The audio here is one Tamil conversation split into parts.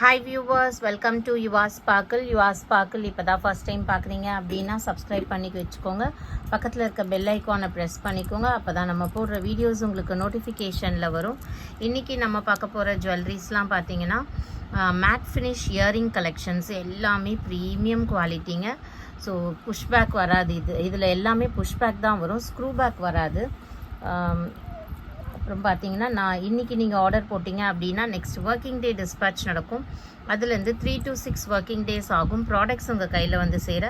Hi viewers, welcome to Yuva Sparkle. Yuva Sparkle இப்போ தான் ஃபர்ஸ்ட் டைம் பார்க்குறீங்க அப்படின்னா சப்ஸ்கிரைப் பண்ணி வச்சுக்கோங்க. பக்கத்தில் இருக்க பெல் ஐக்கானை ப்ரெஸ் பண்ணிக்கோங்க. அப்போ தான் நம்ம போடுற வீடியோஸ் உங்களுக்கு நோட்டிஃபிகேஷனில் வரும். இன்றைக்கி நம்ம பார்க்க போகிற ஜுவல்லரிஸ்லாம் பார்த்தீங்கன்னா மேட் ஃபினிஷ் இயரிங் கலெக்ஷன்ஸ் எல்லாமே ப்ரீமியம் குவாலிட்டிங்க. ஸோ புஷ்பேக் வராது. இதில் எல்லாமே புஷ்பேக் தான் வரும், ஸ்க்ரூ பேக் வராது. அப்புறம் பார்த்தீங்கன்னா நான் இன்றைக்கி நீங்கள் ஆர்டர் போட்டிங்க அப்படின்னா நெக்ஸ்ட் ஒர்க்கிங் டே டிஸ்பேட்ச் நடக்கும். அதுலேருந்து 3 to 6 ஒர்க்கிங் டேஸ் ஆகும் ப்ராடக்ட்ஸ் உங்கள் கையில் வந்து சேர.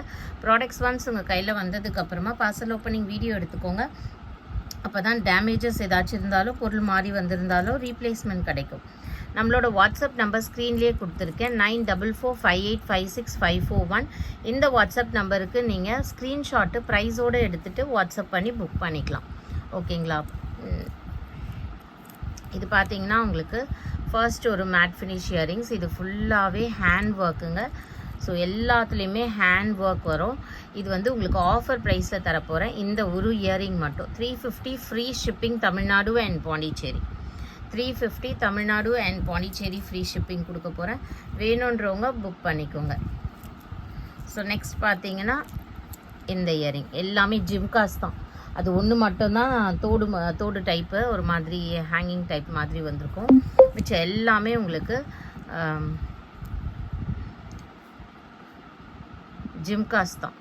ப்ராடக்ட்ஸ் ஒன்ஸ் உங்கள் கையில் வந்ததுக்கப்புறமா பார்சல் ஓப்பனிங் வீடியோ எடுத்துக்கோங்க. அப்போ தான் டேமேஜஸ் ஏதாச்சும் இருந்தாலும் பொருள் மாறி வந்திருந்தாலும் ரீப்ளேஸ்மெண்ட் கிடைக்கும். நம்மளோட வாட்ஸ்அப் நம்பர் ஸ்க்ரீன்லேயே கொடுத்துருக்கேன், 9458565541. இந்த வாட்ஸ்அப் நம்பருக்கு நீங்கள் ஸ்க்ரீன்ஷாட்டு ப்ரைஸோடு எடுத்துகிட்டு வாட்ஸ்அப் பண்ணி புக் பண்ணிக்கலாம். ஓகேங்களா? இது பார்த்தீங்கன்னா உங்களுக்கு ஃபர்ஸ்ட் ஒரு மேட் ஃபினிஷ் இயரிங்ஸ். இது ஃபுல்லாகவே ஹேண்ட் ஒர்க்குங்க. ஸோ எல்லாத்துலேயுமே ஹேண்ட் ஒர்க் வரும். இது வந்து உங்களுக்கு ஆஃபர் ப்ரைஸில் தரப்போகிறேன். இந்த ஒரு இயரிங் மட்டும் 350 free shipping Tamil Nadu and Pondicherry. 350 Tamil Nadu and Pondicherry free shipping கொடுக்க போகிறேன். வேணுன்றவங்க புக் பண்ணிக்கோங்க. ஸோ நெக்ஸ்ட் பார்த்தீங்கன்னா இந்த இயரிங் எல்லாமே ஜிம்காஸ் தான். அது ஒன்று மட்டும்தான் தோடு டைப்பு, ஒரு மாதிரி ஹேங்கிங் டைப் மாதிரி வந்திருக்கும். மிச்சம் எல்லாமே உங்களுக்கு ஜிம்காஸ் தான்.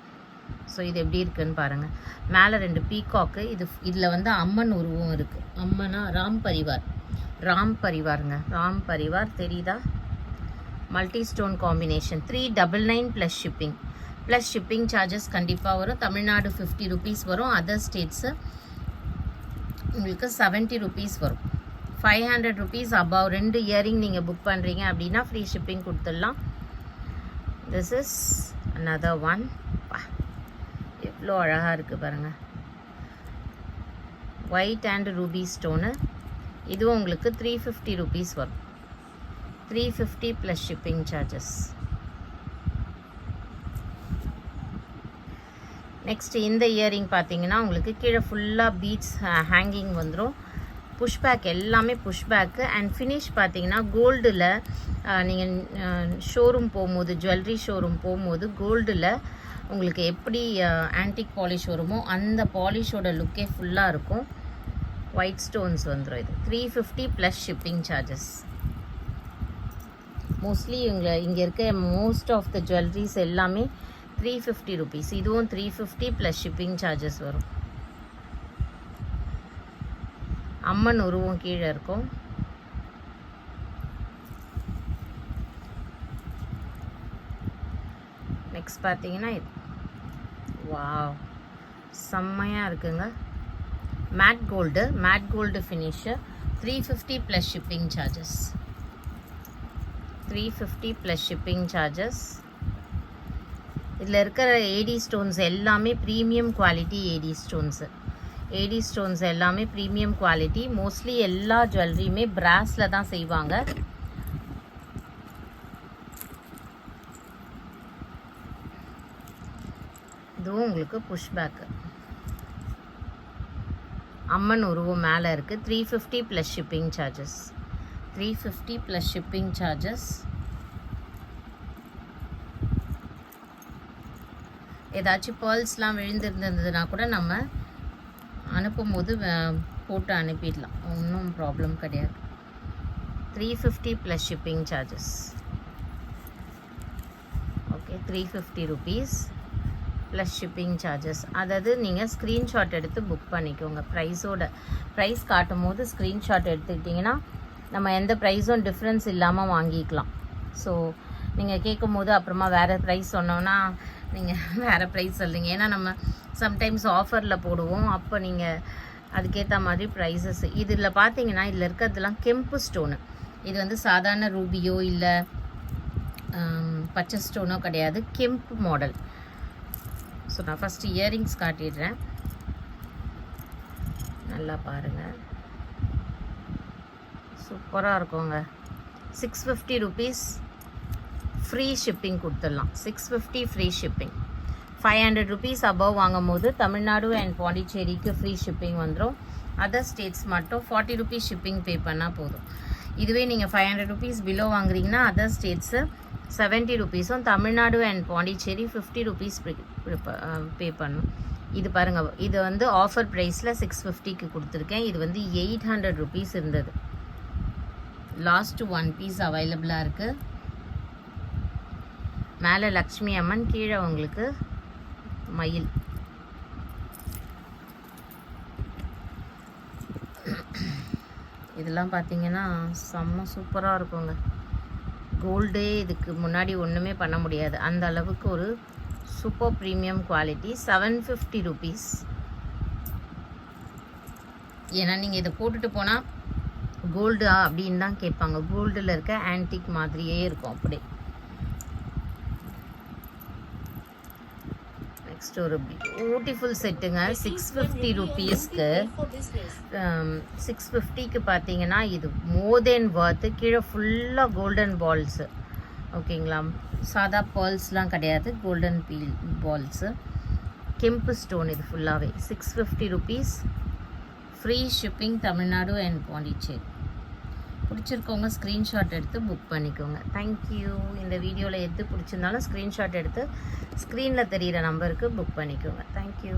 ஸோ இது எப்படி இருக்குன்னு பாருங்கள். மேலே 2 பீகாக்கு. இதில் வந்து அம்மன் உருவம் இருக்குது. அம்மனா ராம் பரிவாருங்க. ராம் பரிவார் தெரியுதா? Multi stone combination. 399 plus shipping. Plus shipping charges கண்டிப்பாக வரும். தமிழ்நாடு 50 rupees வரும். அதர் ஸ்டேட்ஸு உங்களுக்கு 70 rupees வரும். 500 rupees above 2 இயரிங் நீங்கள் புக் பண்ணுறீங்க அப்படின்னா ஃப்ரீ ஷிப்பிங் கொடுத்துடலாம். This is another one. எவ்வளோ அழகாக இருக்குது பாருங்கள். White and Ruby stone. இதுவும் உங்களுக்கு 350 rupees வரும். 350 ப்ளஸ் ஷிப்பிங் சார்ஜஸ். நெக்ஸ்ட் இந்த இயரிங் பார்த்தீங்கன்னா உங்களுக்கு கீழே ஃபுல்லாக பீட்ஸ் ஹேங்கிங் வந்துடும். புஷ்பேக் எல்லாமே புஷ்பேக்கு. அண்ட் ஃபினிஷ் பார்த்தீங்கன்னா கோல்டில் நீங்கள் ஷோரூம் போகும்போது, ஜுவல்லரி ஷோரூம் போகும்போது கோல்டில் உங்களுக்கு எப்படி ஆன்டிக் பாலிஷ் வருமோ அந்த பாலிஷோட லுக்கே ஃபுல்லாக இருக்கும். ஒயிட் ஸ்டோன்ஸ் வந்துடும். இது 350 ப்ளஸ் ஷிப்பிங் சார்ஜஸ். மோஸ்ட்லி இங்கே இருக்க மோஸ்ட் ஆஃப் த ஜுவல்லரிஸ் எல்லாமே 350 rupees. இதுவும் 350 ப்ளஸ் ஷிப்பிங் சார்ஜஸ் வரும். அம்மன் உருவம் கீழே இருக்கும். நெக்ஸ்ட் பார்த்தீங்கன்னா இது வாவ் செம்மையாக இருக்குங்க. Matte gold finish. 350 plus shipping charges. 350 plus shipping charges. இதில் இருக்கிற ஏடி ஸ்டோன்ஸ் எல்லாமே ப்ரீமியம் குவாலிட்டி ஏடி ஸ்டோன்ஸ் எல்லாமே ப்ரீமியம் குவாலிட்டி. மோஸ்ட்லி எல்லா ஜுவல்லரியுமே பிராஸில் தான் செய்வாங்க. இதுவும் உங்களுக்கு புஷ்பேக்கு. அம்மன் உருவம் மேலே இருக்குது. 350 plus shipping charges. 350 plus shipping charges. ஏதாச்சும் பேர்ல்ஸ்லாம் விழுந்திருந்ததுன்னா கூட நம்ம அனுப்பும்போது போட்டு அனுப்பிடலாம், ஒன்றும் ப்ராப்ளம் கிடையாது. 350 plus shipping charges. Okay, 350 rupees plus shipping charges. அதாவது நீங்கள் ஸ்க்ரீன்ஷாட் எடுத்து புக் பண்ணிக்கோங்க. ப்ரைஸ் காட்டும் போது ஸ்க்ரீன்ஷாட் எடுத்துக்கிட்டிங்கன்னா நம்ம எந்த ப்ரைஸும் டிஃப்ரென்ஸ் இல்லாமல் வாங்கிக்கலாம். ஸோ நீங்கள் கேட்கும் போது அப்புறமா வேறு ப்ரைஸ் சொன்னோன்னா நீங்கள் வேறு ப்ரைஸ் சொல்லுங்க. ஏன்னா நம்ம சம்டைம்ஸ் ஆஃபரில் போடுவோம், அப்போ நீங்கள் அதுக்கேற்ற மாதிரி ப்ரைஸஸ். இதில் பார்த்தீங்கன்னா இதில் இருக்கிறதுலாம் கெம்பு ஸ்டோனு. இது வந்து சாதாரண ரூபியோ இல்லை பச்சை ஸ்டோனோ கிடையாது, கெம்பு மாடல். ஸோ நான் ஃபஸ்ட்டு இயரிங்ஸ் காட்டிடுறேன், நல்லா பாருங்கள். சூப்பராக இருக்குங்க. 650 rupees ஃப்ரீ ஷிப்பிங் கொடுத்துடலாம். 650 ஃப்ரீ ஷிப்பிங். 500 rupees அபவ் வாங்கும் போது தமிழ்நாடு அண்ட் பாண்டிச்சேரிக்கு ஃப்ரீ ஷிப்பிங் வந்துடும். அதர் ஸ்டேட்ஸ் மட்டும் 40 rupees ஷிப்பிங் பே பண்ணால் போதும். இதுவே நீங்கள் 500 rupees பிலோ வாங்குறீங்கன்னா அதர் ஸ்டேட்ஸு 70 rupees-உம், Tamil Nadu and Pondicherry 50 rupees pay பண்ணும். இது பாருங்கள், இது வந்து ஆஃபர் ப்ரைஸில் 650க்கு கொடுத்துருக்கேன். இது வந்து 800 rupees இருந்தது. லாஸ்ட்டு 1 piece அவைலபிளாக இருக்குது. மேலே லக்ஷ்மி அம்மன், கீழே உங்களுக்கு மயில். இதெல்லாம் பார்த்தீங்கன்னா செம்ம சூப்பராக இருக்குங்க. கோல்டே இதுக்கு முன்னாடி ஒன்றுமே பண்ண முடியாது, அந்த அளவுக்கு ஒரு சூப்பர் ப்ரீமியம் குவாலிட்டி. 750 rupees. ஏன்னா நீங்கள் இதை போட்டுட்டு போனால் கோல்டா அப்படின்னு தான் கேட்பாங்க. கோல்டில் இருக்க ஆன்டிக் மாதிரியே இருக்கும் அப்படியே. நெக்ஸ்ட் ஒரு பியூட்டிஃபுல் செட்டுங்க. 650 rupeesக்கு 650க்கு பார்த்தீங்கன்னா இது மோர் தென் வர்த்து. கீழே ஃபுல்லாக கோல்டன் பால்ஸு, ஓகேங்களா? சாதா பால்ஸ்லாம் கிடையாது, கோல்டன் பீல் பால்ஸு. கெம்பு ஸ்டோன் இது ஃபுல்லாகவே. 650 rupees. Free shipping Tamil Nadu and Pondicherry. பிடிச்சிருக்கவங்க ஸ்க்ரீன்ஷாட் எடுத்து புக் பண்ணிக்கோங்க. தேங்க்யூ. இந்த வீடியோவில் எது பிடிச்சிருந்தாலும் ஸ்க்ரீன்ஷாட் எடுத்து ஸ்க்ரீனில் தெரிகிற நம்பருக்கு புக் பண்ணிக்கோங்க. தேங்க்யூ.